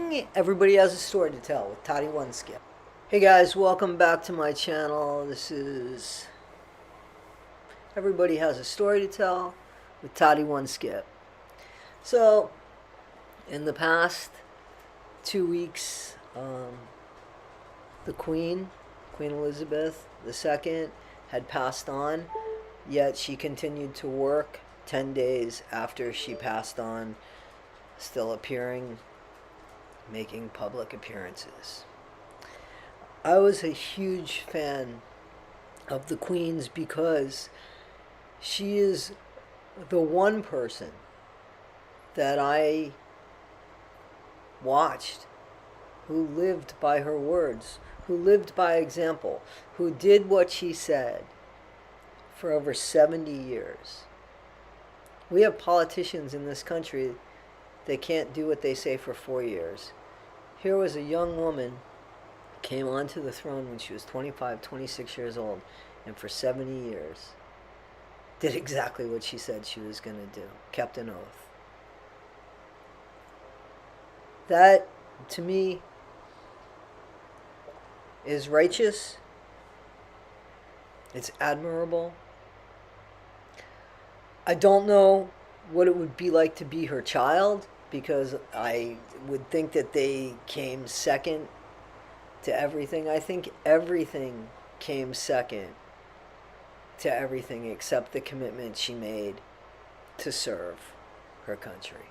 Ding! Everybody has a story to tell with Toddie One Skip. Hey guys, welcome back to my channel. This is Everybody Has a Story to Tell with Toddie One Skip. So, in the past 2 weeks, the Queen Elizabeth II, had passed on, yet she continued to work 10 days after she passed on, still appearing, making public appearances. I was a huge fan of the Queen's because she is the one person that I watched who lived by her words, who lived by example, who did what she said for over 70 years. We have politicians in this country that can't do what they say for 4 years. Here was a young woman, came onto the throne when she was 25, 26 years old, and for 70 years did exactly what she said she was going to do, kept an oath. That, to me, is righteous. It's admirable. I don't know what it would be like to be her child, because I would think that they came second to everything. I think everything came second to everything except the commitment she made to serve her country.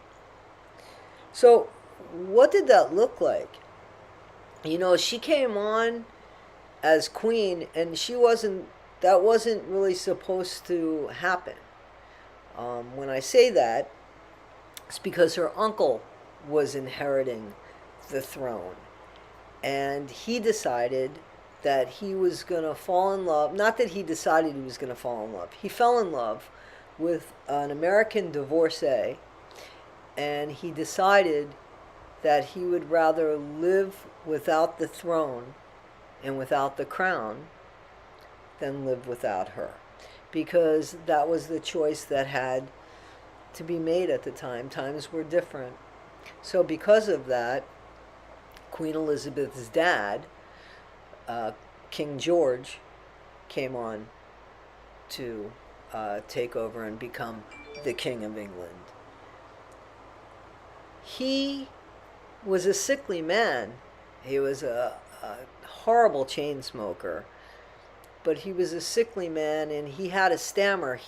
So, what did that look like? You know, she came on as queen, and that wasn't really supposed to happen. When I say that, it's because her uncle was inheriting the throne, and he decided that he was going to fall in love. Not that he decided he was going to fall in love. He fell in love with an American divorcee, and he decided that he would rather live without the throne and without the crown than live without her, because that was the choice that had to be made at the time. Times were different. So because of that, Queen Elizabeth's dad, King George, came on to take over and become the King of England. He was a sickly man. He was a horrible chain smoker, but he was a sickly man, and he had a stammer.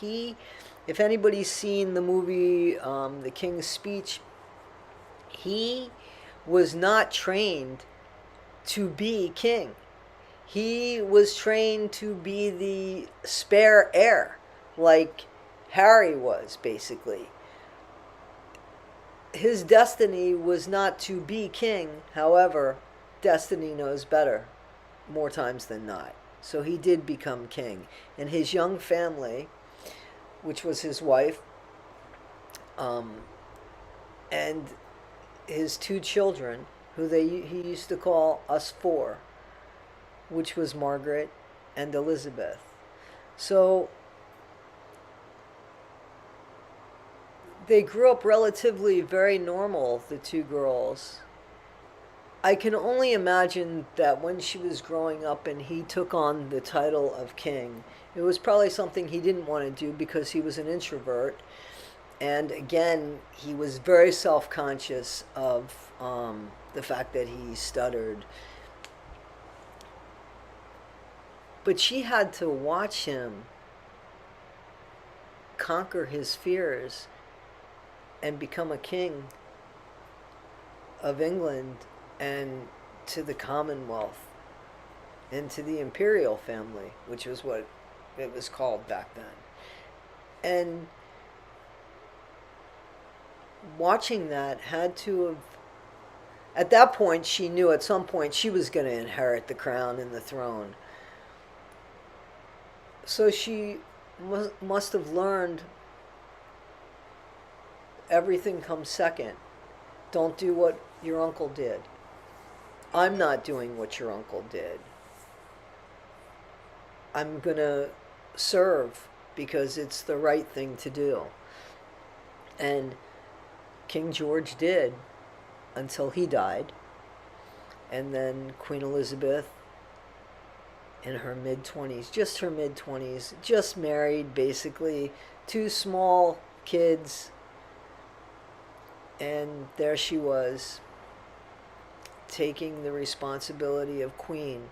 If anybody's seen the movie The King's Speech, he was not trained to be king. He was trained to be the spare heir, like Harry was, basically. His destiny was not to be king. However, destiny knows better more times than not. So he did become king. And his young family, which was his wife, and his two children, who he used to call us four, which was Margaret and Elizabeth. So they grew up relatively very normal, the two girls. I can only imagine that when she was growing up and he took on the title of king, it was probably something he didn't want to do because he was an introvert. And again, he was very self-conscious of the fact that he stuttered. But she had to watch him conquer his fears and become a king of England and to the Commonwealth and to the Imperial Family, which was what it was called back then. And watching that had to have, at that point she knew at some point she was going to inherit the crown and the throne. So she must have learned everything comes second. Don't do what your uncle did. I'm not doing what your uncle did. I'm going to serve because it's the right thing to do. And King George did. until he died. And then Queen Elizabeth in her mid-20s, just her mid-20s, just married basically, two small kids, and there she was, taking the responsibility of queen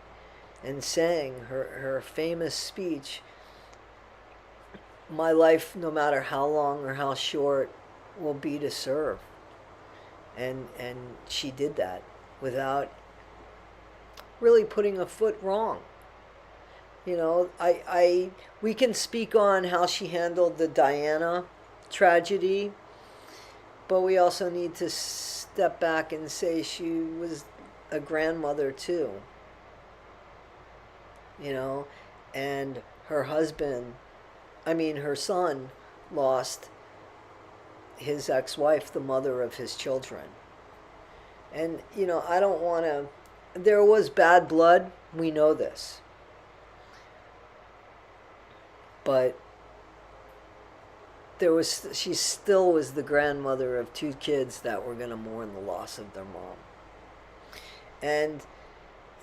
and saying her famous speech, my life, no matter how long or how short, will be to serve. And she did that without really putting a foot wrong. You know, we can speak on how she handled the Diana tragedy, but we also need to step back and say she was a grandmother too. You know, and her husband, her son, lost his ex-wife, the mother of his children. And, I don't want to. There was bad blood. We know this. But she still was the grandmother of two kids that were going to mourn the loss of their mom. And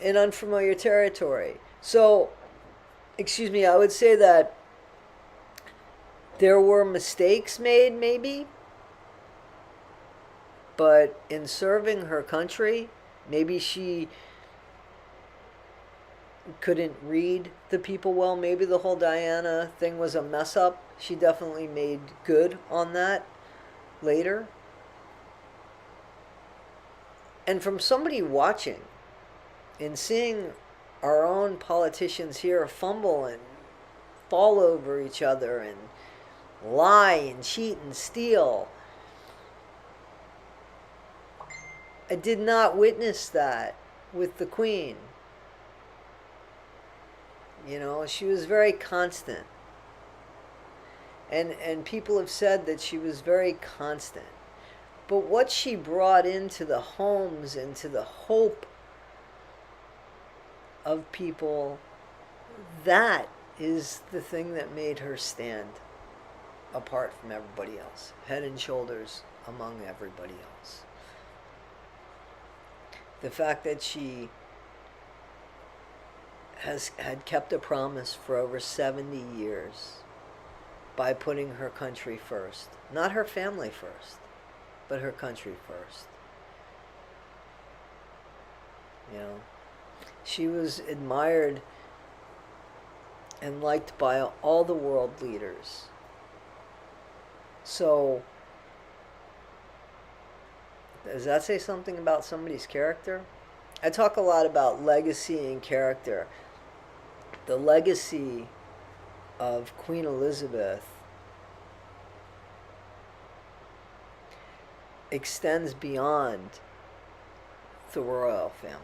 in unfamiliar territory. So, I would say that there were mistakes made, maybe. But in serving her country, maybe she couldn't read the people well. Maybe the whole Diana thing was a mess up. She definitely made good on that later. And from somebody watching and seeing our own politicians here fumble and fall over each other and lie and cheat and steal, I did not witness that with the Queen. She was very constant. And people have said that she was very constant. But what she brought into the homes, into the hope of people, that is the thing that made her stand apart from everybody else, head and shoulders among everybody else. The fact that she had kept a promise for over 70 years by putting her country first. Not her family first, but her country first. She was admired and liked by all the world leaders. So, does that say something about somebody's character? I talk a lot about legacy and character. The legacy of Queen Elizabeth extends beyond the royal family.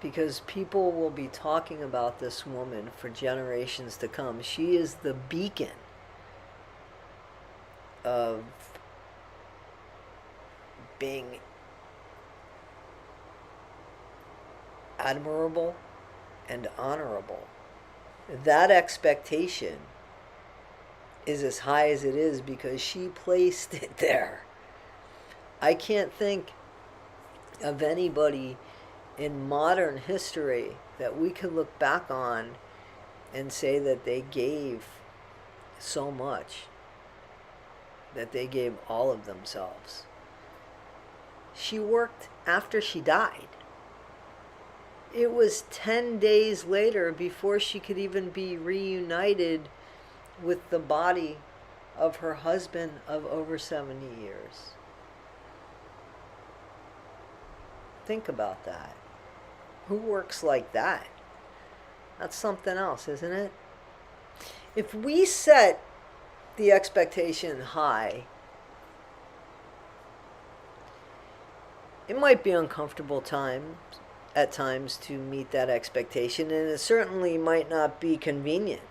Because people will be talking about this woman for generations to come. She is the beacon of being admirable and honorable. That expectation is as high as it is because she placed it there. I can't think of anybody in modern history that we could look back on and say that they gave so much, that they gave all of themselves. She worked after she died. It was 10 days later before she could even be reunited with the body of her husband of over 70 years. Think about that. Who works like that? That's something else, isn't it? If we set the expectation high, it might be uncomfortable at times to meet that expectation, and it certainly might not be convenient.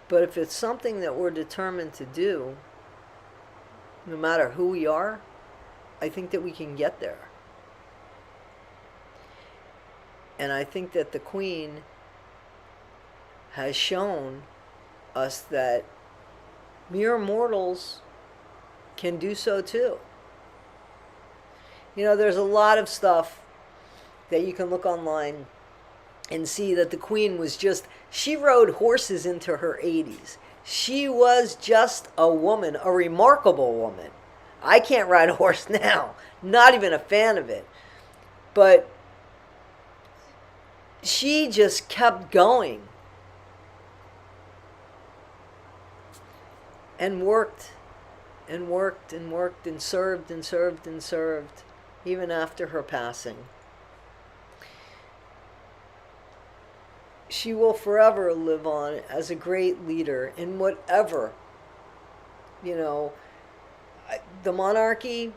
But if it's something that we're determined to do, no matter who we are, I think that we can get there. And I think that the Queen has shown us that mere mortals can do so too. There's a lot of stuff that you can look online and see that the queen was just, she rode horses into her 80s. She was just a woman, a remarkable woman. I can't ride a horse now, not even a fan of it. But she just kept going and worked and worked and worked and served and served and served, even after her passing. She will forever live on as a great leader in whatever, the monarchy.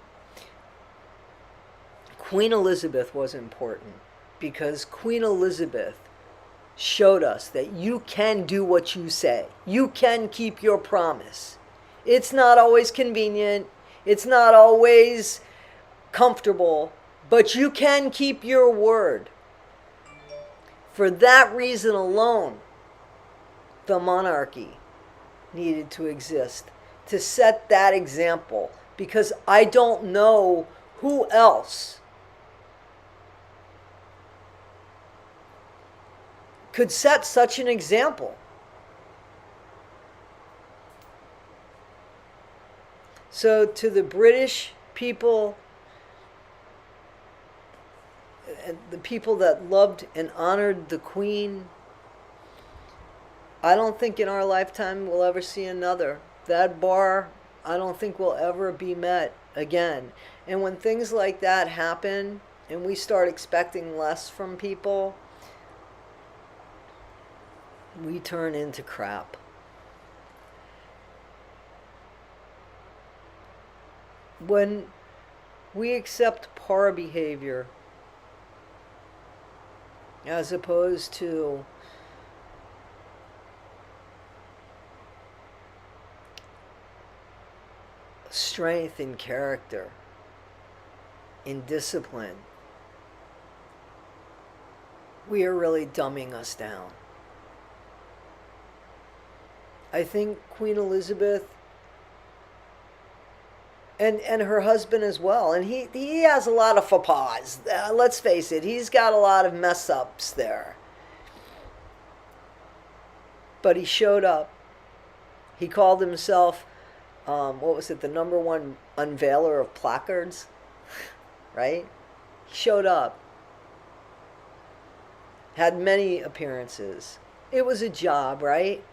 Queen Elizabeth was important because Queen Elizabeth showed us that you can do what you say. You can keep your promise. It's not always convenient. It's not always comfortable, but you can keep your word. For that reason alone, the monarchy needed to exist, to set that example, because I don't know who else could set such an example. So to the British people, and the people that loved and honored the Queen, I don't think in our lifetime we'll ever see another. That bar, I don't think will ever be met again. And when things like that happen and we start expecting less from people, we turn into crap. When we accept par behavior as opposed to strength in character, in discipline, we are really dumbing us down. I think Queen Elizabeth and her husband as well, and he has a lot of faux pas. Let's face it, he's got a lot of mess ups there. But he showed up. He called himself, what was it, the #1 unveiler of placards, right? He showed up. Had many appearances. It was a job, right?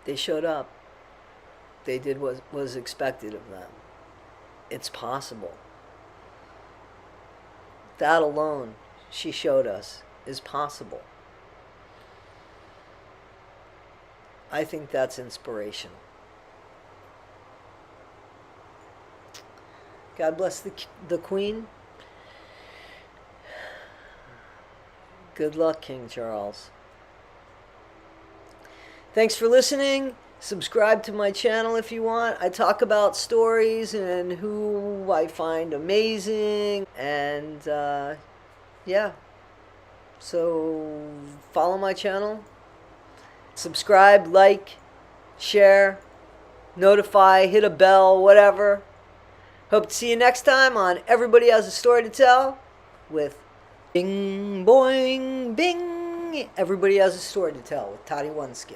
They showed up. They did what was expected of them. It's possible. That alone, she showed us, is possible. I think that's inspiration. God bless the Queen. Good luck, King Charles. Thanks for listening. Subscribe to my channel if you want. I talk about stories and who I find amazing. And yeah. So follow my channel. Subscribe, like, share, notify, hit a bell, whatever. Hope to see you next time on Everybody Has a Story to Tell with Bing Boing Bing. Everybody Has a Story to Tell with Toddie Oneskin.